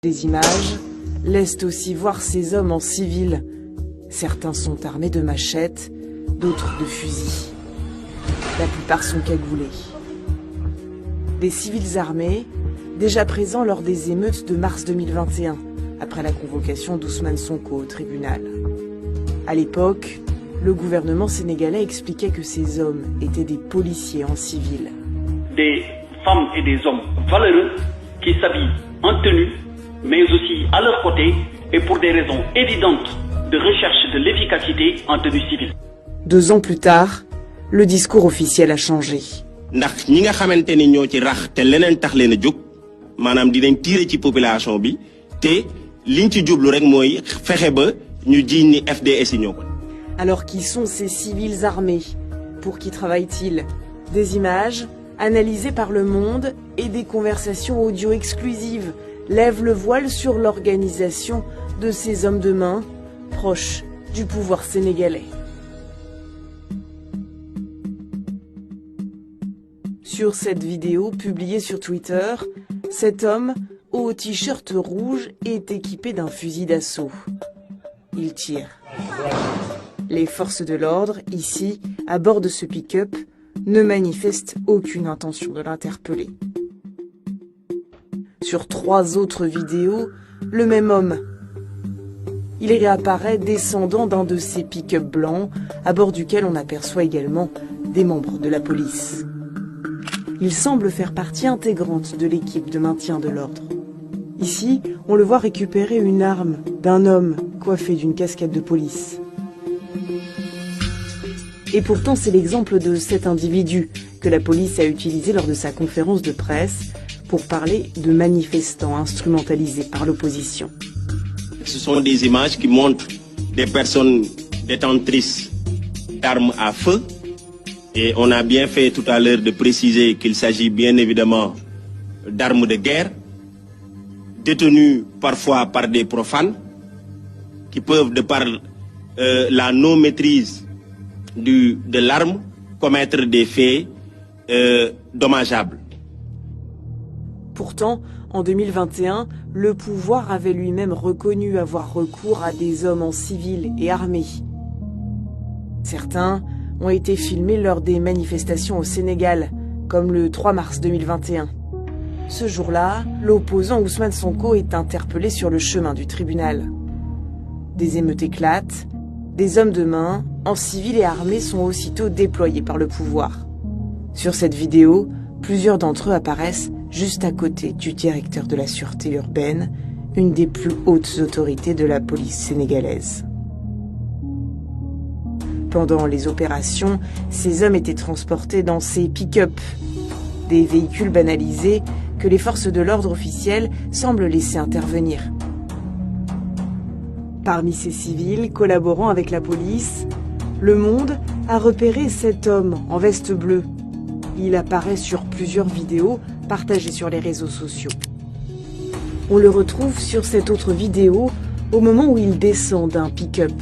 Les images laissent aussi voir ces hommes en civil. Certains sont armés de machettes, d'autres de fusils. La plupart sont cagoulés. Des civils armés, déjà présents lors des émeutes de mars 2021, après la convocation d'Ousmane Sonko au tribunal. À l'époque, le gouvernement sénégalais expliquait que ces hommes étaient des policiers en civil. Des femmes et des hommes valeureux qui s'habillent en tenue, mais aussi à leur côté et pour des raisons évidentes de recherche de l'efficacité en tenue civile. 2 ans plus tard, le discours officiel a changé. Ndax ñi nga xamanteni ñoo ci rax te leneen tax leen a jóg maanaam dinañ tirer ci population bi te liñ ci jublu rek mooy fexe ba ñu jiiñ ni FDS yi ñoo ko. Alors qui sont ces civils armés? Pour qui travaillent-ils? Des images analysées par Le Monde et des conversations audio exclusives lèvent le voile sur l'organisation de ces hommes de main proches du pouvoir sénégalais. Sur cette vidéo publiée sur Twitter, cet homme, au t-shirt rouge, est équipé d'un fusil d'assaut. Il tire. Les forces de l'ordre, ici, à bord de ce pick-up, ne manifestent aucune intention de l'interpeller. Sur 3 autres vidéos, le même homme. Il réapparaît descendant d'un de ces pick-up blancs, à bord duquel on aperçoit également des membres de la police. Il semble faire partie intégrante de l'équipe de maintien de l'ordre. Ici, on le voit récupérer une arme d'un homme coiffé d'une casquette de police. Et pourtant, c'est l'exemple de cet individu que la police a utilisé lors de sa conférence de presse pour parler de manifestants instrumentalisés par l'opposition. Ce sont des images qui montrent des personnes détentrices d'armes à feu. Et on a bien fait tout à l'heure de préciser qu'il s'agit bien évidemment d'armes de guerre, détenues parfois par des profanes, qui peuvent, de par la non-maîtrise de l'arme, commettre des faits dommageables. Pourtant, en 2021, le pouvoir avait lui-même reconnu avoir recours à des hommes en civil et armés. Certains ont été filmés lors des manifestations au Sénégal, comme le 3 mars 2021. Ce jour-là, l'opposant Ousmane Sonko est interpellé sur le chemin du tribunal. Des émeutes éclatent, des hommes de main, en civil et armés, sont aussitôt déployés par le pouvoir. Sur cette vidéo, plusieurs d'entre eux apparaissent juste à côté du directeur de la sûreté urbaine, une des plus hautes autorités de la police sénégalaise. Pendant les opérations, ces hommes étaient transportés dans ces pick-up, des véhicules banalisés que les forces de l'ordre officielles semblent laisser intervenir. Parmi ces civils collaborant avec la police, Le Monde a repéré cet homme en veste bleue. Il apparaît sur plusieurs vidéos partagées sur les réseaux sociaux. On le retrouve sur cette autre vidéo au moment où il descend d'un pick-up.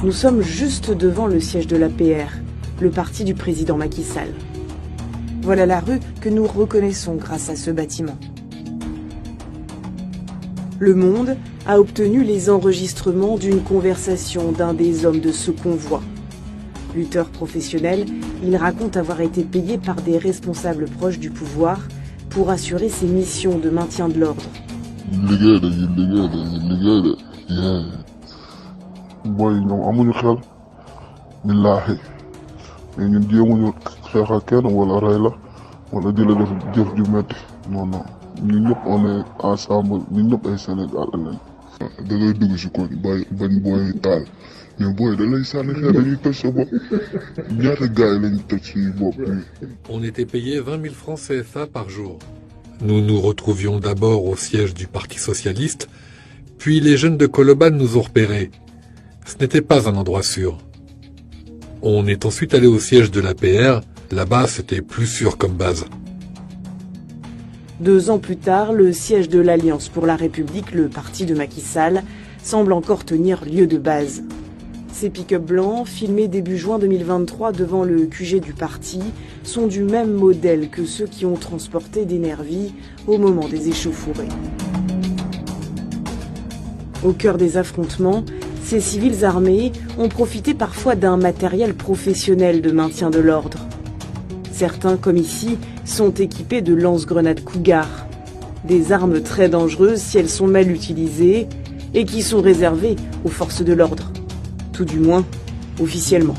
Nous sommes juste devant le siège de l'APR, le parti du président Macky Sall. Voilà la rue que nous reconnaissons grâce à ce bâtiment. Le Monde a obtenu les enregistrements d'une conversation d'un des hommes de ce convoi. Lutteur professionnel, il raconte avoir été payé par des responsables proches du pouvoir pour assurer ses missions de maintien de l'ordre. Boy ñoom amuñu xel billahi mais ñun jéemuñu xeex ak kenn wala rey la wala di la def jëf ju metti non ñun ñëpp on est ensemble ñun ñëpp ay Sénégal lañ. da ngay dugg si koñ bañ booy taal mais booy da lay sànni xeer dañuy toj sa bopp ñaata gars yi lañ toj suñu bopp. On était payé 20 000 francs CFA par jour. Nous nous retrouvions d'abord au siège du Parti Socialiste, puis les jeunes de Colobane nous ont repérés. Ce n'était pas un endroit sûr. On est ensuite allé au siège de l'APR. Là-bas, c'était plus sûr comme base. 2 ans plus tard, le siège de l'Alliance pour la République, le parti de Macky Sall, semble encore tenir lieu de base. Ces pick-up blancs, filmés début juin 2023 devant le QG du parti, sont du même modèle que ceux qui ont transporté des nervis au moment des échauffourées. Au cœur des affrontements, ces civils armés ont profité parfois d'un matériel professionnel de maintien de l'ordre. Certains, comme ici, sont équipés de lance-grenades Cougar, des armes très dangereuses si elles sont mal utilisées et qui sont réservées aux forces de l'ordre, tout du moins officiellement.